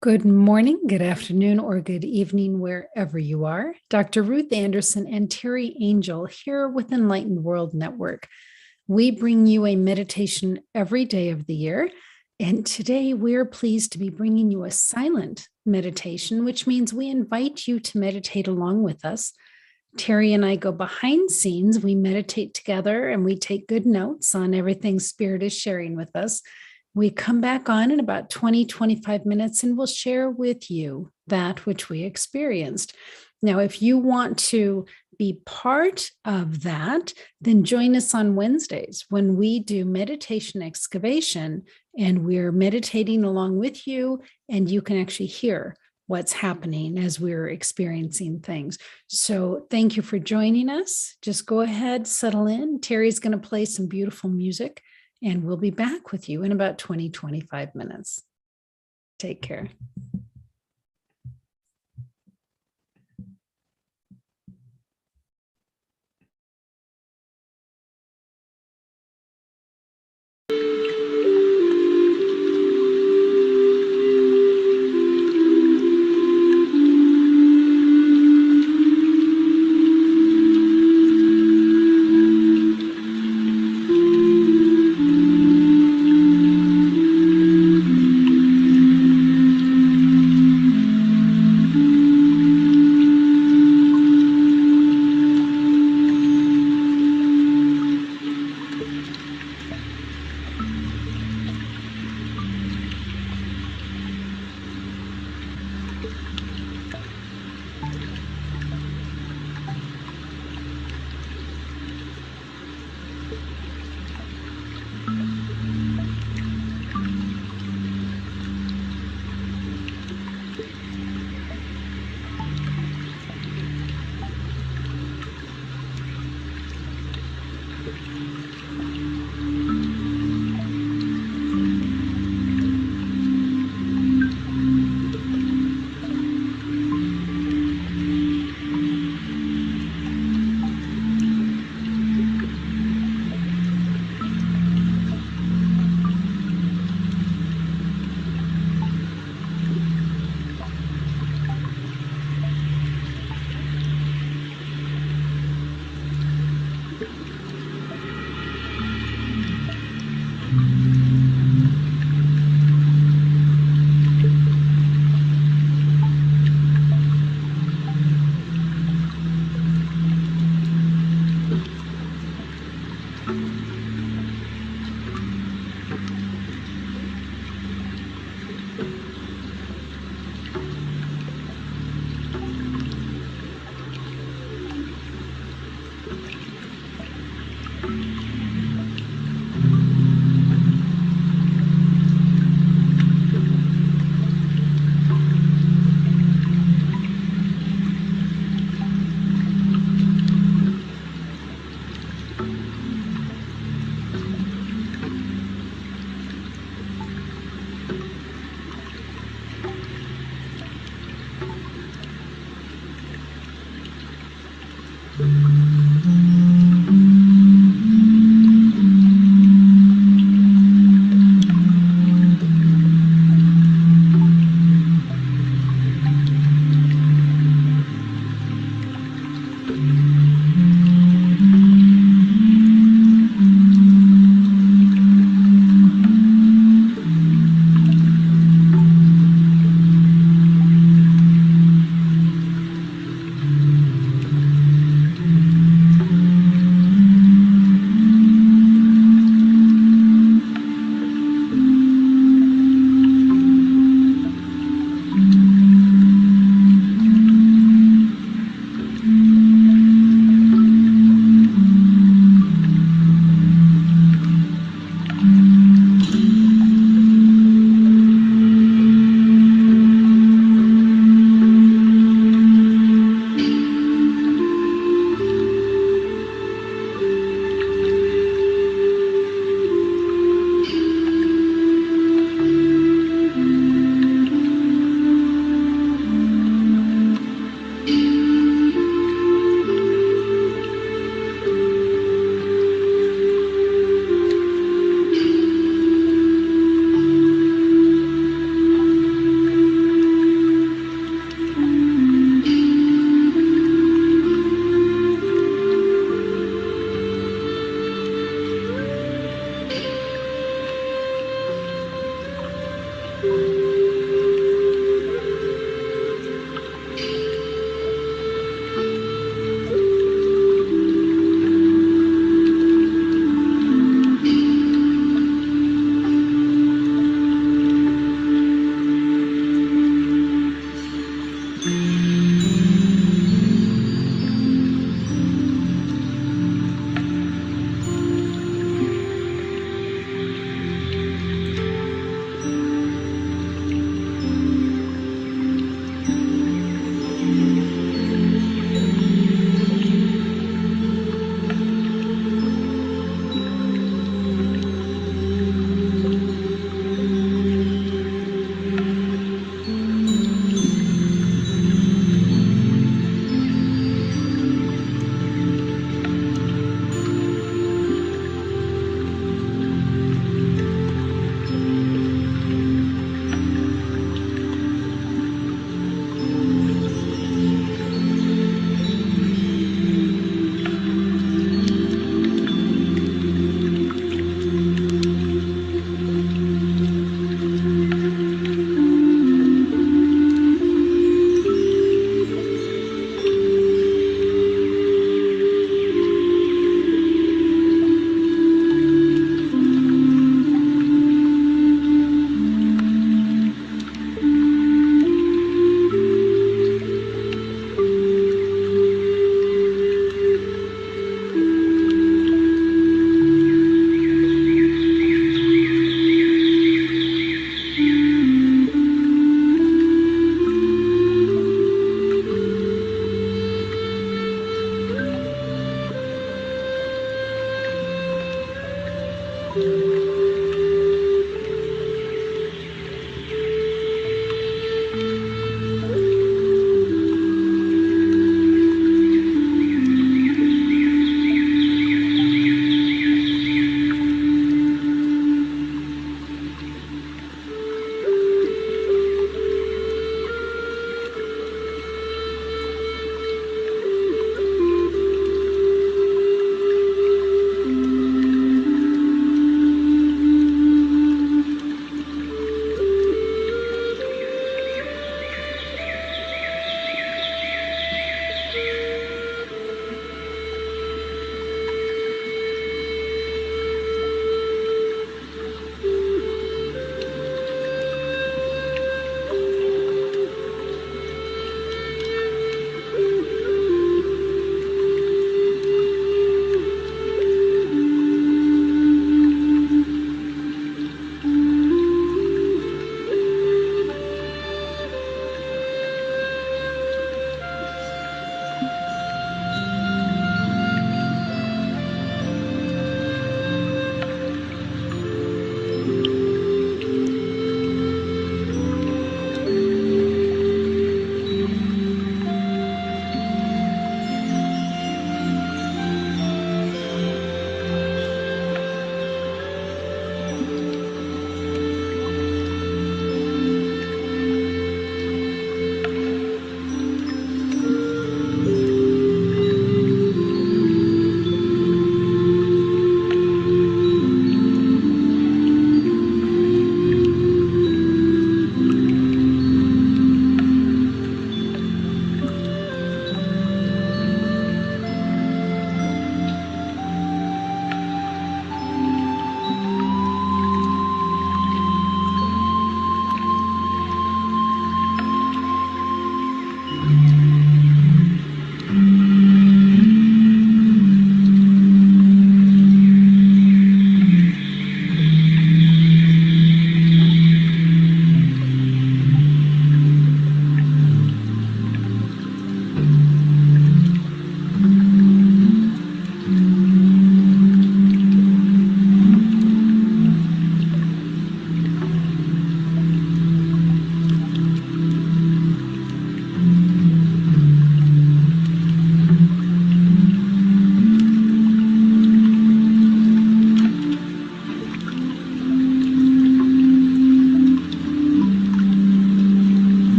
Good morning, good afternoon, or good evening, wherever you are. Dr. Ruth Anderson and Teri Angel here with Enlightened World Network. We bring you a meditation every day of the year. And today we're pleased to be bringing you a silent meditation, which means we invite you to meditate along with us. Teri and I go behind scenes. We meditate together and we take good notes on everything Spirit is sharing with us. We come back on in about 20-25 minutes and we'll share with you that which we experienced. Now, if you want to be part of that, then join us on Wednesdays when we do meditation excavation and we're meditating along with you, and you can actually hear what's happening as we're experiencing things. So thank you for joining us. Just go ahead, settle in. Teri's going to play some beautiful music. And we'll be back with you in about 20-25 minutes. Take care.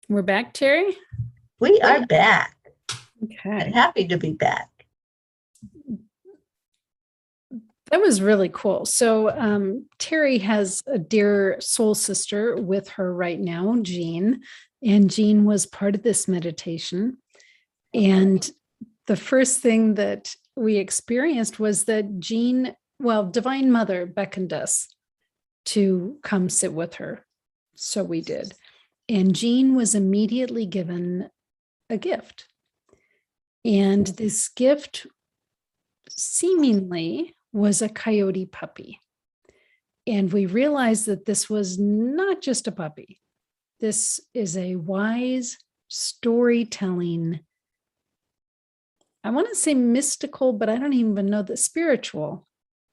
We're back, Teri? We are back. Okay. And happy to be back. That was really cool. So Teri has a dear soul sister with her right now, Jean, and Jean was part of this meditation. And the first thing that we experienced was that Jean, Divine Mother beckoned us to come sit with her. So we did. And Jean was immediately given a gift. And this gift seemingly was a coyote puppy. And we realized that this was not just a puppy. This is a wise storytelling, I want to say mystical, but I don't even know the spiritual.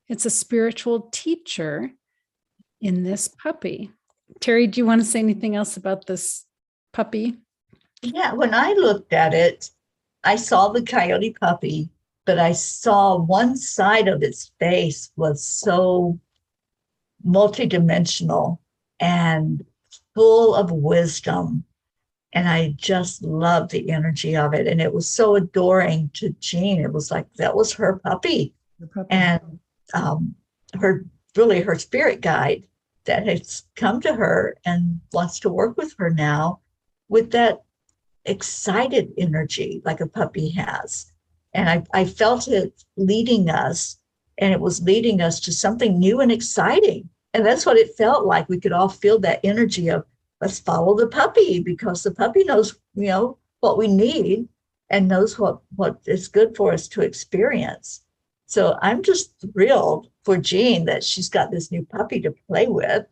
It's a spiritual teacher in this puppy. Teri, do you want to say anything else about this puppy? Yeah, when I looked at it, I saw the coyote puppy, but I saw one side of its face was so multidimensional and full of wisdom. And I just loved the energy of it. And it was so adoring to Jean. It was like that was her puppy. And her spirit guide that has come to her and wants to work with her now with that excited energy like a puppy has. And I felt it leading us, and it was leading us to something new and exciting. And that's what it felt like. We could all feel that energy of let's follow the puppy, because the puppy knows, what we need and knows what is good for us to experience. So I'm just thrilled for Jean that she's got this new puppy to play with.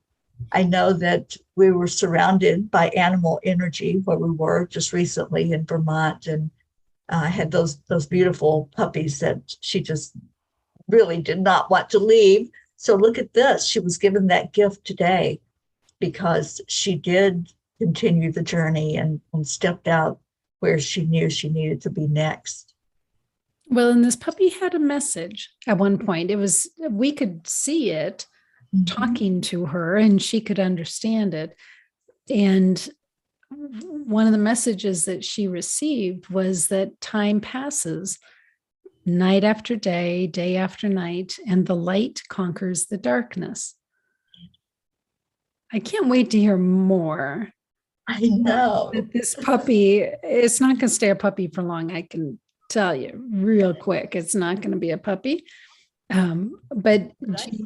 I know that we were surrounded by animal energy where we were just recently in Vermont, and had those beautiful puppies that she just really did not want to leave. So look at this. She was given that gift today because she did continue the journey and stepped out where she knew she needed to be next. Well, and this puppy had a message at one point. It was, we could see it Mhm. talking to her and she could understand it. And one of the messages that she received was that time passes night after day, day after night, and the light conquers the darkness. I can't wait to hear more. I know. That this puppy, it's not going to stay a puppy for long. I can tell you real quick, it's not going to be a puppy. But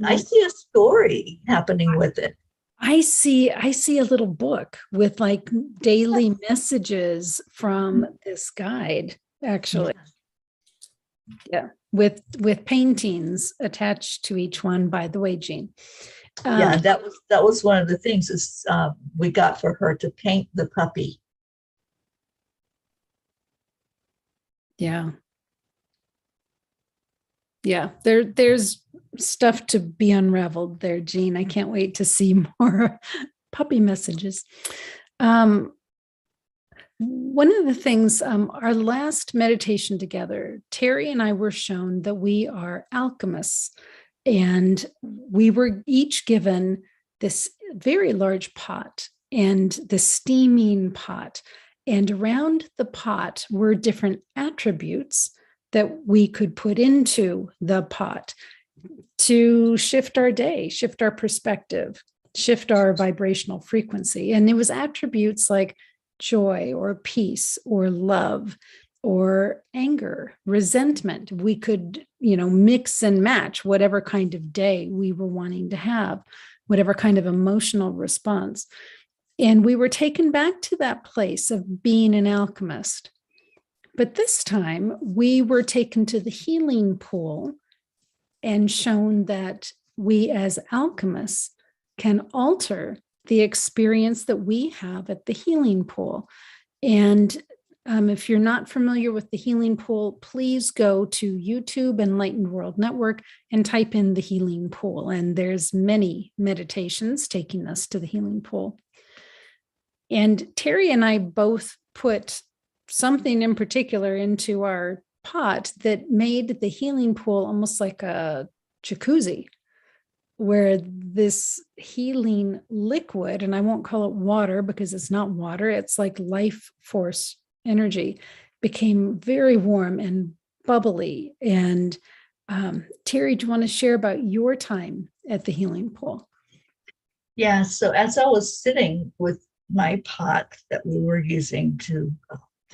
I see a story happening with it. I see a little book with like daily messages from this guide, actually. Yeah, with paintings attached to each one, by the way, Jean. Yeah, and that was one of the things is we got for her to paint the puppy. Yeah. Yeah, there's stuff to be unraveled there, Jean. I can't wait to see more puppy messages. Um, One of the things, our last meditation together, Teri and I were shown that we are alchemists, and we were each given this very large pot and the steaming pot. And around the pot were different attributes that we could put into the pot to shift our day, shift our perspective, shift our vibrational frequency. And it was attributes like joy or peace or love or anger, resentment. We could, mix and match whatever kind of day we were wanting to have, whatever kind of emotional response. And we were taken back to that place of being an alchemist. But this time we were taken to the healing pool and shown that we as alchemists can alter the experience that we have at the healing pool. And if you're not familiar with the healing pool, please go to YouTube, Enlightened World Network, and type in the healing pool. And there's many meditations taking us to the healing pool. And Teri and I both put something in particular into our pot that made the healing pool almost like a jacuzzi, where this healing liquid, and I won't call it water because it's not water, it's like life force energy, became very warm and bubbly. And Teri, do you want to share about your time at the healing pool? Yeah, so as I was sitting with my pot that we were using to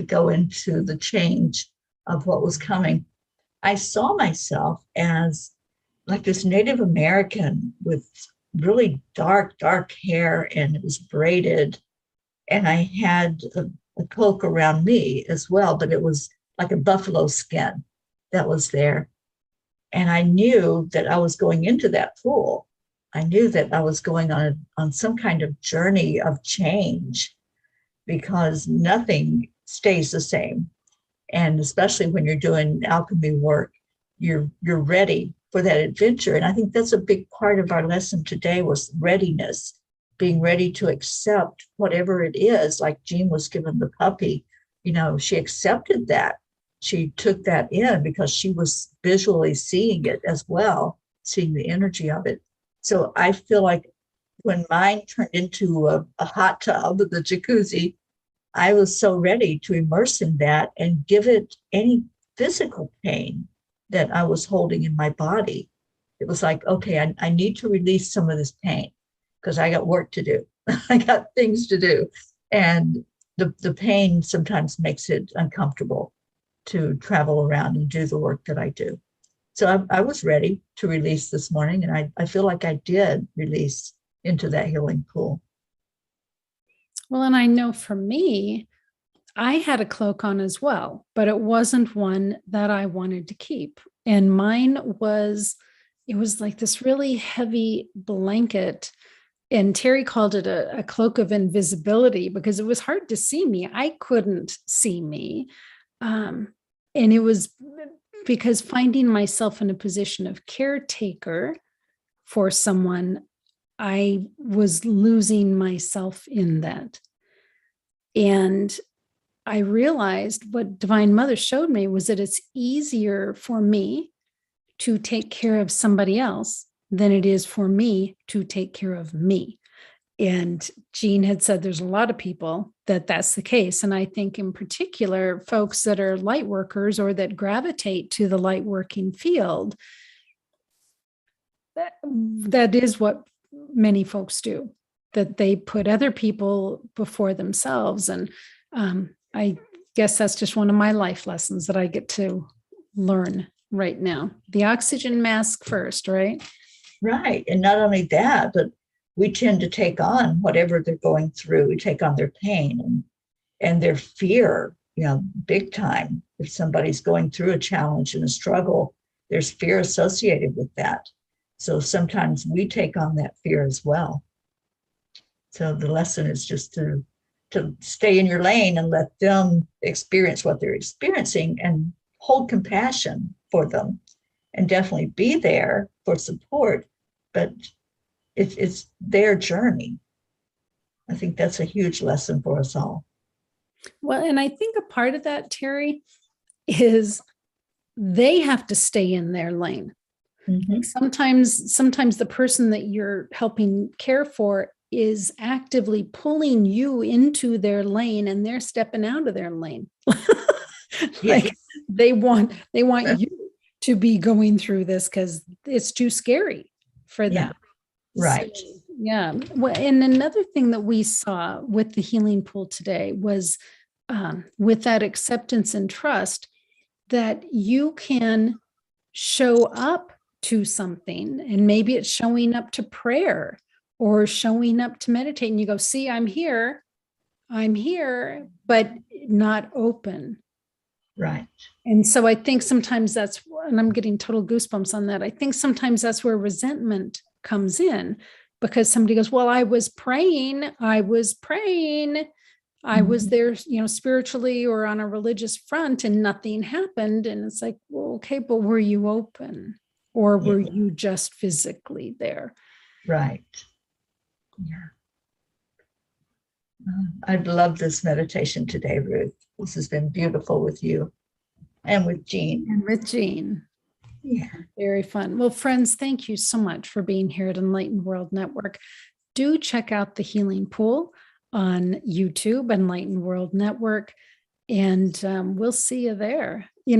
go into the change of what was coming, I saw myself as like this Native American with really dark hair, and it was braided. And I had a cloak around me as well, but it was like a buffalo skin that was there. And I knew that I was going into that pool. I knew that I was going on some kind of journey of change because nothing stays the same. And especially when you're doing alchemy work, you're ready for that adventure. And I think that's a big part of our lesson today was readiness, being ready to accept whatever it is. Like Jean was given the puppy, she accepted that. She took that in because she was visually seeing it as well, seeing the energy of it. So I feel like when mine turned into a hot tub, the jacuzzi, I was so ready to immerse in that and give it any physical pain that I was holding in my body. It was like, okay, I need to release some of this pain because I got work to do. I got things to do. And the pain sometimes makes it uncomfortable to travel around and do the work that I do. So I was ready to release this morning, and I feel like I did release into that healing pool. Well, and I know for me, I had a cloak on as well, but it wasn't one that I wanted to keep. And it was like this really heavy blanket. And Teri called it a cloak of invisibility because it was hard to see me. I couldn't see me. And it was because finding myself in a position of caretaker for someone, I was losing myself in that. And I realized what Divine Mother showed me was that it's easier for me to take care of somebody else than it is for me to take care of me. And Jean had said there's a lot of people that that's the case. And I think in particular, folks that are light workers or that gravitate to the light working field, that is what many folks do, that they put other people before themselves. And I guess that's just one of my life lessons that I get to learn right now. The oxygen mask first, right? Right. And not only that, but we tend to take on whatever they're going through. We take on their pain and their fear, big time. If somebody's going through a challenge and a struggle, there's fear associated with that. So sometimes we take on that fear as well. So the lesson is just to stay in your lane and let them experience what they're experiencing and hold compassion for them and definitely be there for support. But it's their journey. I think that's a huge lesson for us all. Well, and I think a part of that, Teri, is they have to stay in their lane. Mm-hmm. Like sometimes the person that you're helping care for is actively pulling you into their lane and they're stepping out of their lane. Like Yes. they want you to be going through this because it's too scary for them. Yeah. Right. So, yeah. Well, and another thing that we saw with the healing pool today was with that acceptance and trust that you can show up to something, and maybe it's showing up to prayer or showing up to meditate, and you go, see, I'm here, but not open. Right. And so I think sometimes that's, and I'm getting total goosebumps on that. I think sometimes that's where resentment comes in, because somebody goes, well, I was praying, I was there, spiritually or on a religious front, and nothing happened. And it's like, well, okay, but were you open, or were you just physically there? Right. Yeah. I've loved this meditation today, Ruth. This has been beautiful with you and with Jean. Yeah. Very fun. Well, friends, thank you so much for being here at Enlightened World Network. Do check out the Healing Pool on YouTube, Enlightened World Network, and we'll see you there. The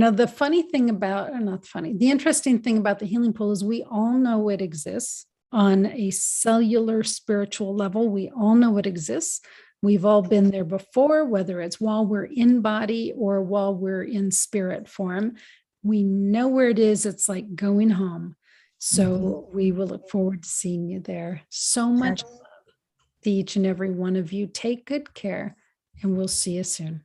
interesting thing about the Healing Pool is we all know it exists on a cellular spiritual level. We all know it exists. We've all been there before, whether it's while we're in body or while we're in spirit form. We know where it is. It's like going home. So we will look forward to seeing you there. So much love to each and every one of you. Take good care, and we'll see you soon.